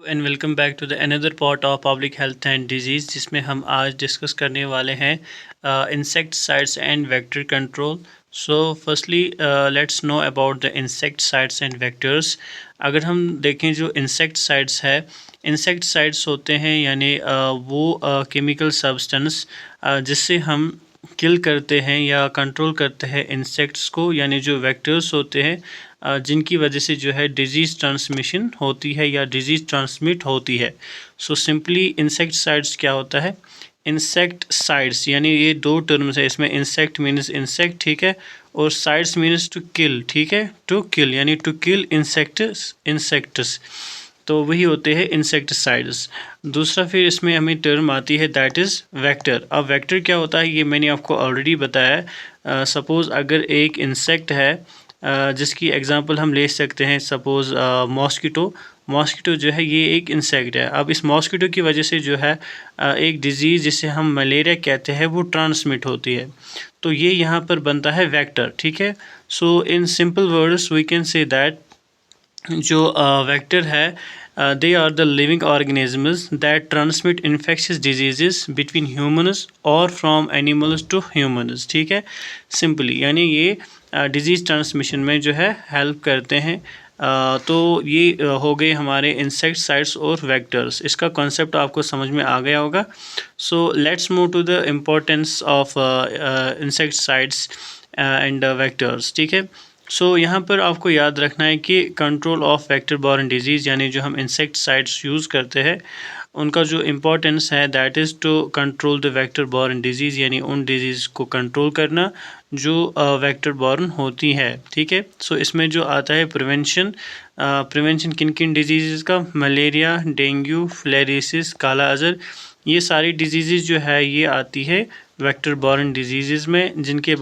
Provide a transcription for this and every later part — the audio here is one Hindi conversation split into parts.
And welcome back to the another part of public health and disease, जिसमें हम आज डिस्कस करने वाले हैं insecticides and vector control. So firstly let's know about the insecticides and vectors. अगर हम देखें जो इंसेक्टिसाइड्स है, इंसेक्टिसाइड्स होते हैं यानी वो केमिकल सब्सटेंस जिससे हम किल करते हैं या कंट्रोल करते हैं इंसेक्ट्स को, यानी जो वेक्टर्स होते हैं जिनकी वजह से जो है डिजीज़ ट्रांसमिशन होती है या डिजीज़ ट्रांसमिट होती है। सो सिंपली इंसेक्टिसाइड्स क्या होता है? इंसेक्टिसाइड्स यानी ये दो टर्म्स है इसमें, इंसेक्ट मीन्स इंसेक्ट, ठीक है, और साइड्स मीन्स टू किल, ठीक है, टू किल यानी टू किल इंसेक्ट्स, तो वही होते हैं इंसेक्टिसाइड्स। दूसरा फिर इसमें हमें टर्म आती है दैट इज़ वेक्टर। अब वेक्टर क्या होता है ये मैंने आपको ऑलरेडी बताया है। सपोज़ अगर एक इंसेक्ट है जिसकी एग्जांपल हम ले सकते हैं, सपोज़ मॉस्किटो जो है ये एक इंसेक्ट है। अब इस मॉस्किटो की वजह से जो है एक डिज़ीज़ जिसे हम मलेरिया कहते हैं वो ट्रांसमिट होती है, तो ये यहाँ पर बनता है वेक्टर, ठीक है। So in simple words we can say that जो वेक्टर है they are the living organisms that transmit infectious diseases between humans और फ्रॉम एनिमल्स टू ह्यूमन्स, ठीक है, सिंपली यानी ये डिजीज़ ट्रांसमिशन में जो है हेल्प करते हैं। तो ये हो गए हमारे इंसेक्टिसाइड्स और वेक्टर्स। इसका कॉन्सेप्ट आपको समझ में आ गया होगा। So let's move to the importance of insecticides and vectors, ठीक है। सो यहाँ पर आपको याद रखना है कि control of vector borne disease यानी जो हम इंसेक्टिसाइड्स यूज़ करते हैं उनका जो इम्पोर्टेंस है that is to control the vector borne disease, यानी उन डिजीज़ को कंट्रोल करना जो वेक्टर बॉर्न होती है, ठीक है। सो इसमें जो आता है प्रिवेंशन किन किन डिजीज़ का? मलेरिया, डेंगू, फिलेरियासिस, काला अज़र, ये सारी डिजीज़ जो है ये आती है वेक्टर बॉर्न डिजीज़ में, जिनके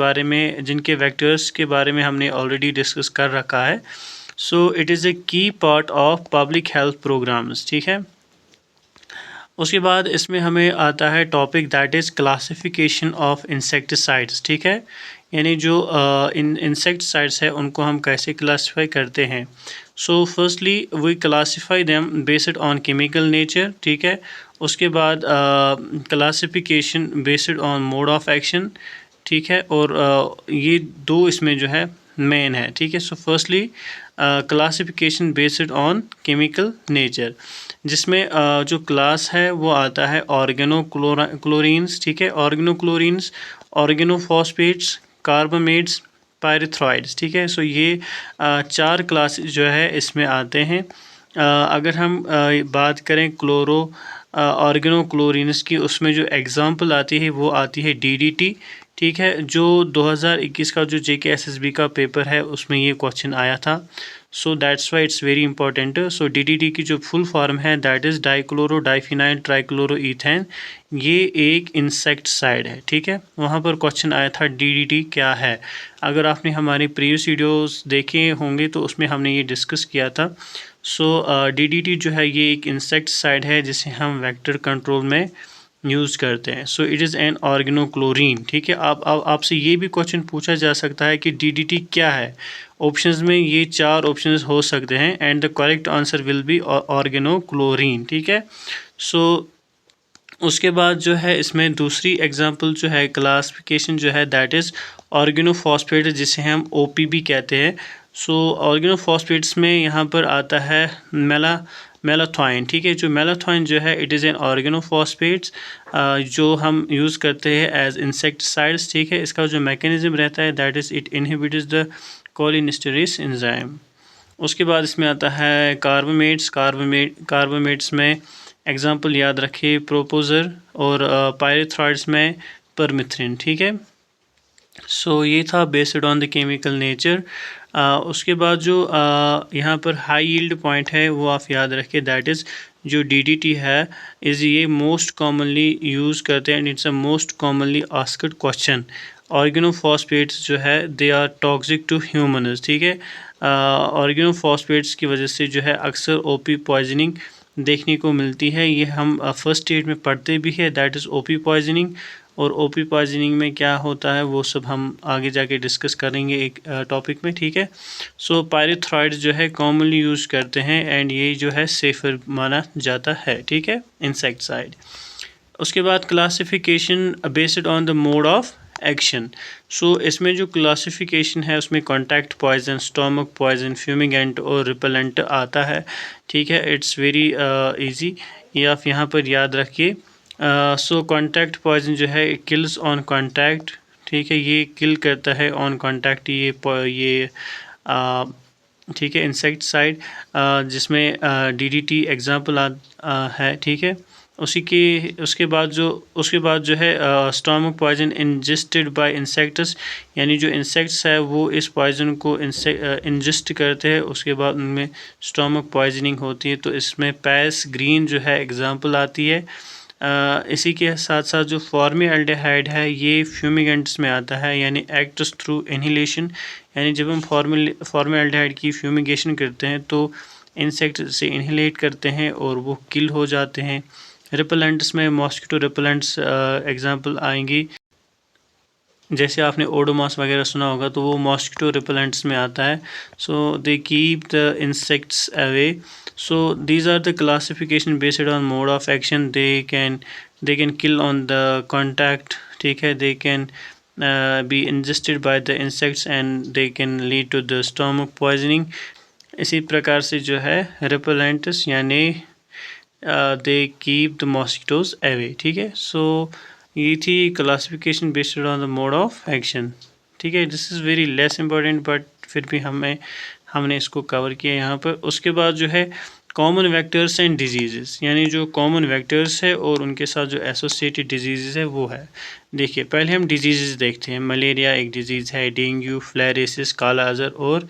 वेक्टर्स के बारे में हमने ऑलरेडी डिस्कस कर रखा है। So it is a key part of public health programs, ठीक है। उसके बाद इसमें हमें आता है topic that is classification of insecticides, ठीक है, यानी जो इंसेक्टिसाइड्स है उनको हम कैसे क्लासीफाई करते हैं। So firstly we classify them based on chemical nature, ठीक है। उसके बाद classification based on mode of action, ठीक है, और ये दो इसमें जो है मेन है, ठीक है। So firstly classification based on chemical nature, जिसमें जो क्लास है वो आता है ऑर्गेनोक्लोरीन्स, ठीक है, ऑर्गेनोक्लोरीन्स, ऑर्गेनोफॉस्फेट्स, कार्बामेट्स, पायरेथ्रॉइड्स, ठीक है। सो ये चार क्लास जो है इसमें आते हैं। अगर हम बात करें ऑर्गेनोक्लोरीन्स की, उसमें जो एग्जांपल आती है वो आती है DDT, ठीक है, जो 2021 का जो JKSSB का पेपर है उसमें ये क्वेश्चन आया था। So that's why it's very important. So DDT की जो फुल फॉर्म है दैट इज़ डाइक्लोरो डाइफिनाइल ट्राइक्लोरोईथेन, ये एक इंसेक्टिसाइड है, ठीक है। वहाँ पर क्वेश्चन आया था DDT क्या है। अगर आपने हमारे प्रीवियस वीडियोस देखे होंगे तो उसमें हमने ये डिस्कस किया था। सो DDT जो है ये एक इंसेक्टिसाइड है जिसे हम वेक्टर कंट्रोल में यूज़ करते हैं। So it is an organochlorine, ठीक है। आपसे ये भी क्वेश्चन पूछा जा सकता है कि DDT क्या है। ऑप्शंस में ये चार ऑप्शंस हो सकते हैं and the correct answer will be organochlorine, ठीक है। सो उसके बाद जो है इसमें दूसरी एग्जांपल जो है क्लासिफिकेशन जो है दैट इज़ ऑर्गेनोफॉस्फेट, जिसे हम OPB कहते हैं। सो ऑर्गेनोफॉस्फेट्स में यहाँ पर आता है मेलाथोइन, ठीक है। जो मेलाथोइन जो है इट इज़ एन ऑर्गेनोफॉस्फेट्स जो हम यूज़ करते हैं एज इंसेक्टिसाइड्स, ठीक है। इसका जो मैकेनिज्म रहता है that is it inhibits the cholinesterase enzyme. उसके बाद इसमें आता है कार्बामेट्स में एग्जांपल याद रखिए प्रोपोज़र, और पायरेथ्रॉइड्स में परमिथ्रिन, ठीक है। सो ये था based on the chemical nature. उसके बाद जो यहाँ पर हाई यील्ड पॉइंट है वो आप याद रखिए दैट इज़ जो DDT है ये मोस्ट कॉमनली यूज़ करते हैं and it's a most commonly asked question. Organophosphates जो है they are toxic to humans, ठीक है। ऑर्गेनोफॉस्फेट्स की वजह से जो है अक्सर OP पॉइजनिंग देखने को मिलती है। ये हम फर्स्ट एड में पढ़ते भी है दैट इज़ OP पॉइजनिंग। और ओपी पॉइजनिंग में क्या होता है वो सब हम आगे जाके डिस्कस करेंगे एक टॉपिक में, ठीक है। सो पायरेथ्रॉइड जो है कॉमनली यूज़ करते हैं एंड ये जो है सेफर माना जाता है, ठीक है, इंसेक्टिसाइड। उसके बाद classification based on the mode of action. So इसमें जो क्लासिफिकेशन है उसमें contact poison, stomach poison, fumigant और रिपेलेंट आता है, ठीक है। इट्स वेरी इजी, ये आप यहाँ पर याद रखिए। सो कॉन्टैक्ट पॉइजन जो है किल्स ऑन कॉन्टैक्ट, ठीक है, ये किल करता है ऑन कॉन्टैक्ट, ये ठीक है, इंसेक्टिसाइड जिसमें DDT एग्जाम्पल है, ठीक है। उसके बाद जो है stomach poison ingested by insects, यानी जो इंसेक्ट्स है वो इस पॉइजन को इंजेस्ट करते हैं, उसके बाद उनमें स्टोमक पॉइजनिंग होती है। तो इसमें पैस ग्रीन जो है एग्जांपल आती है। इसी के साथ साथ जो फॉर्मल्डिहाइड है ये फ्यूमिगेंट्स में आता है, यानी एक्ट्स थ्रू इनहेलेशन, यानी जब हम फॉर्मल्डिहाइड की फ्यूमिगेशन करते हैं तो इंसेक्ट से इनहेलेट करते हैं और वो किल हो जाते हैं। रिपेलेंट्स में मॉस्किटो रिपेलेंट्स एग्जांपल आएंगी, जैसे आपने ओडोमॉस वगैरह सुना होगा तो वो मॉस्किटो रिपेलेंट्स में आता है। So they keep the insects away. So these are the classification based on mode of action. They can kill on the contact, ठीक है, they can be ingested by the insects and they can lead to the stomach poisoning. इसी प्रकार से जो है रिपेलेंट्स यानी they keep the mosquitoes away, ठीक है। सो ये थी classification based on the mode of action, ठीक है। This is very less important but फिर भी हमने इसको कवर किया यहाँ पर। उसके बाद जो है कॉमन वेक्टर्स एंड डिजीज़, यानी जो कॉमन वेक्टर्स है और उनके साथ जो एसोसिएटेड डिजीज़ है वो है। देखिए पहले हम डिजीज़ देखते हैं। मलेरिया एक डिजीज़ है, डेंगू, फ्लैरेसिस, काला अज़र और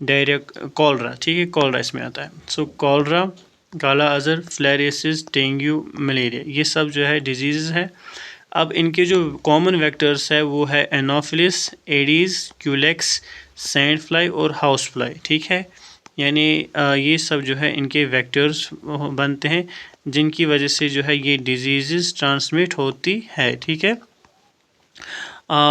डायरिया, कॉलरा, ठीक है, कॉलरा इसमें आता है। सो कॉलरा, काला अज़र, फ्लैरेसिस, डेंगू, मलेरिया, ये सब जो है डिजीज़ है। अब इनके जो कॉमन वेक्टर्स है वो है Anopheles, Aedes, Culex, sand fly और हाउस फ्लाई, ठीक है। यानी ये सब जो है इनके वेक्टर्स बनते हैं जिनकी वजह से जो है ये डिजीज़ ट्रांसमिट होती है, ठीक है।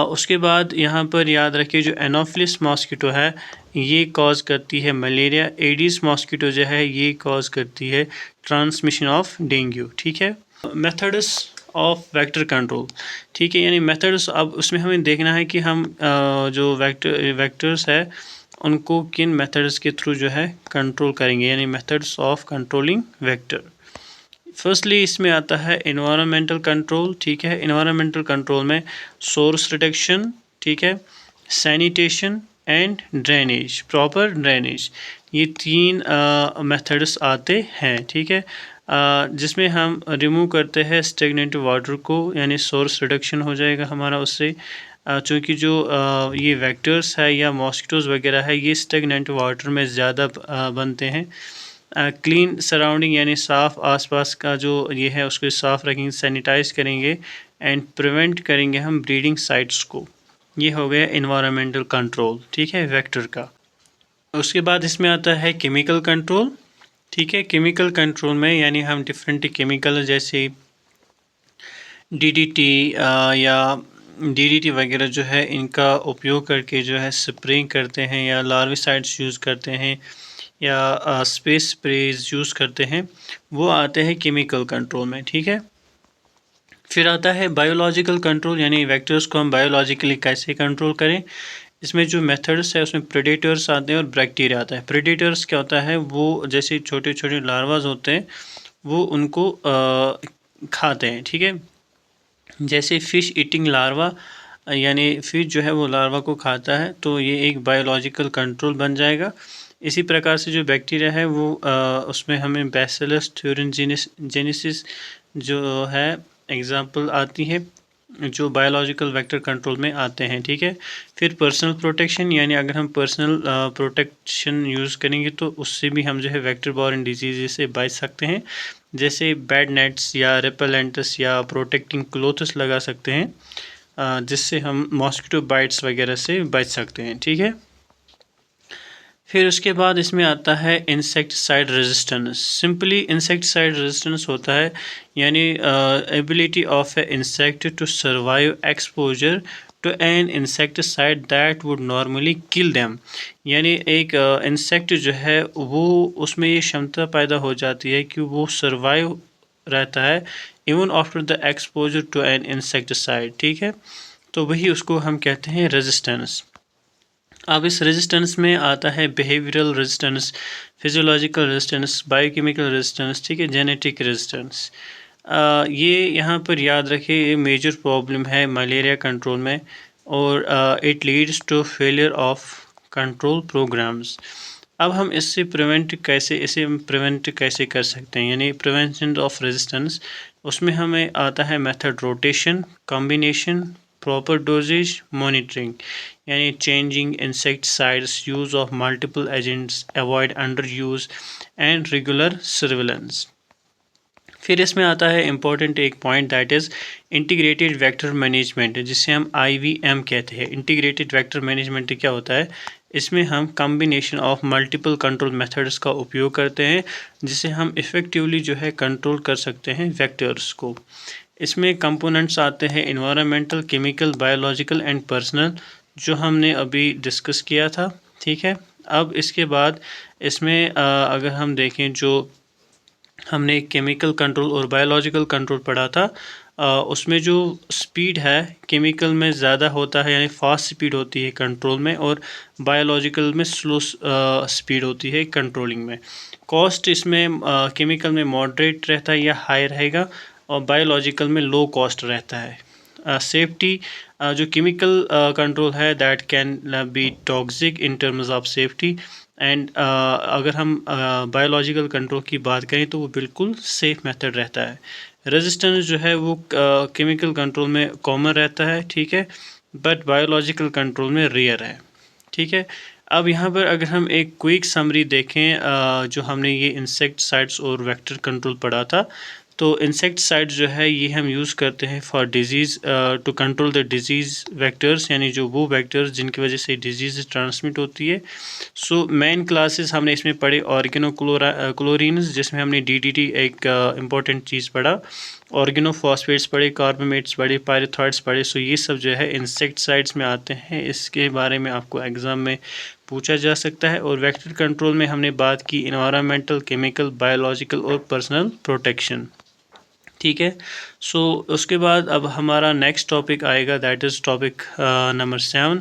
उसके बाद यहाँ पर याद रखिए जो एनोफिलिस मॉस्किटो है ये कॉज करती है मलेरिया। एडिस मॉस्किटो जो है ये कॉज करती है ट्रांसमिशन ऑफ डेंगू, ठीक है। मेथड्स ऑफ वेक्टर कंट्रोल, ठीक है, यानी मेथड्स, अब उसमें हमें देखना है कि हम जो वेक्टर्स है उनको किन मेथड्स के थ्रू जो है कंट्रोल करेंगे, यानी methods of controlling vector. Firstly इसमें आता है इन्वायरमेंटल कंट्रोल, ठीक है। इन्वायरमेंटल कंट्रोल में सोर्स रिडक्शन, ठीक है, sanitation and drainage, proper drainage, ये तीन मेथड्स आते हैं, ठीक है। जिसमें हम रिमूव करते हैं स्टेगनेंट वाटर को, यानी सोर्स रिडक्शन हो जाएगा हमारा उससे, चूँकि जो ये वेक्टर्स है या मॉस्किटोज़ वगैरह है ये स्टेगनेंट वाटर में ज़्यादा बनते हैं। क्लीन सराउंडिंग यानी साफ़ आसपास का जो ये है उसको साफ़ रखेंगे, सैनिटाइज करेंगे एंड प्रिवेंट करेंगे हम ब्रीडिंग साइट्स को। ये हो गया इन्वायरमेंटल कंट्रोल, ठीक है, वेक्टर का। उसके बाद इसमें आता है केमिकल कंट्रोल, ठीक है। केमिकल कंट्रोल में यानी हम डिफरेंट केमिकल जैसे DDT या DDT वगैरह जो है इनका उपयोग करके जो है स्प्रेइंग करते हैं या लार्विसाइड्स यूज़ करते हैं या स्पेस स्प्रेज यूज़ करते हैं, वो आते हैं केमिकल कंट्रोल में, ठीक है। फिर आता है बायोलॉजिकल कंट्रोल, यानी वेक्टर्स को हम बायोलॉजिकली कैसे कंट्रोल करें। इसमें जो मेथड्स है उसमें प्रेडेटर्स आते हैं और बैक्टीरिया आता है। प्रेडेटर्स क्या होता है, वो जैसे छोटे छोटे लार्वाज होते हैं वो उनको खाते हैं, ठीक है। जैसे फ़िश ईटिंग लार्वा, यानी फ़िश जो है वो लार्वा को खाता है, तो ये एक बायोलॉजिकल कंट्रोल बन जाएगा। इसी प्रकार से जो बैक्टीरिया है वो उसमें हमें बैसिलस थ्यूरिनजेनेसिस जो है एग्जांपल आती है जो बायोलॉजिकल वेक्टर कंट्रोल में आते हैं, ठीक है। फिर पर्सनल प्रोटेक्शन, यानी अगर हम पर्सनल प्रोटेक्शन यूज़ करेंगे तो उससे भी हम जो है वेक्टर बॉर्न डिजीज़ से बच सकते हैं, जैसे बेड नेट्स या रिपेलेंट्स या प्रोटेक्टिंग क्लोथ्स लगा सकते हैं जिससे हम मॉस्किटो बाइट्स वगैरह से बच सकते हैं, ठीक है। फिर उसके बाद इसमें आता है insecticide resistance. Simply insecticide resistance होता है यानी ability of a insect to survive exposure to an insecticide that would normally kill them. यानी एक इंसेक्ट जो है वो उसमें ये क्षमता पैदा हो जाती है कि वो सर्वाइव रहता है even after the exposure to an insecticide. ठीक है, तो वही उसको हम कहते हैं रेजिस्टेंस। अब इस रेजिस्टेंस में आता है behavioural resistance, physiological resistance, biochemical resistance, ठीक है, जेनेटिक रेजिस्टेंस। ये यहाँ पर याद रखिए ये मेजर प्रॉब्लम है मलेरिया कंट्रोल में और it leads to failure of control programs. अब हम इसे प्रिवेंट कैसे कर सकते हैं, यानी प्रिवेंशन ऑफ रेजिस्टेंस। उसमें हमें आता है method rotation, combination, proper dosages, monitoring, यानी changing insecticides, use of multiple agents, avoid under use and regular surveillance. फिर इसमें आता है इम्पोर्टेंट एक point that is integrated vector management, जिसे हम IVM कहते हैं। इंटीग्रेटेड वेक्टर मैनेजमेंट क्या होता है, इसमें हम combination of multiple control methods का उपयोग करते हैं जिसे हम इफ़ेक्टिवली जो है कंट्रोल कर सकते हैं वेक्टर्स को। इसमें कंपोनेंट्स आते हैं environmental, chemical, biological and personal, जो हमने अभी डिस्कस किया था। ठीक है, अब इसके बाद इसमें अगर हम देखें जो हमने केमिकल कंट्रोल और बायोलॉजिकल कंट्रोल पढ़ा था, उसमें जो स्पीड है केमिकल में ज़्यादा होता है यानी फास्ट स्पीड होती है कंट्रोल में, और बायोलॉजिकल में स्लो स्पीड होती है कंट्रोलिंग में। कॉस्ट इसमें केमिकल में मॉडरेट रहता है या हाई रहेगा और बायोलॉजिकल में लो कॉस्ट रहता है। सेफ्टी जो केमिकल कंट्रोल है that can be toxic in terms of safety and अगर हम बायोलॉजिकल कंट्रोल की बात करें तो वो बिल्कुल सेफ मेथड रहता है। रेजिस्टेंस जो है वो केमिकल कंट्रोल में कॉमन रहता है, ठीक है, बट बायोलॉजिकल कंट्रोल में रेयर है। ठीक है, अब यहाँ पर अगर हम एक क्विक समरी देखें जो हमने ये इंसेक्टिसाइड्स और वेक्टर कंट्रोल पढ़ा था, तो इंसेक्टिसाइड्स जो है ये हम यूज़ करते हैं for disease to control the disease vectors, यानी जो वो वेक्टर्स जिनकी वजह से डिजीज़ ट्रांसमिट होती है। सो मेन क्लासेस हमने इसमें पढ़े ऑर्गेनोक्लोरीन्स, जिसमें हमने DDT एक इम्पॉर्टेंट चीज़ पढ़ा, ऑर्गेनोफॉस्फेट्स पढ़े, कार्बामेट्स पढ़े, पायरेथॉइड्स पढ़े। सो ये सब जो है इंसेक्टिसाइड्स में आते हैं, इसके बारे में आपको एग्ज़ाम में पूछा जा सकता है। और वेक्टर कंट्रोल में हमने बात की इन्वायरमेंटल, केमिकल, बायोलॉजिकल और पर्सनल प्रोटेक्शन। ठीक है, सो उसके बाद अब हमारा नेक्स्ट टॉपिक आएगा that is topic number 7,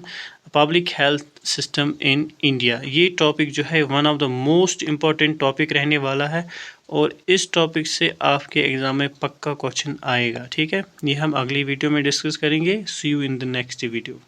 public health system in India. ये टॉपिक जो है one of the most important topic रहने वाला है और इस टॉपिक से आपके एग्ज़ाम में पक्का क्वेश्चन आएगा। ठीक है, ये हम अगली वीडियो में डिस्कस करेंगे। See you in the next video.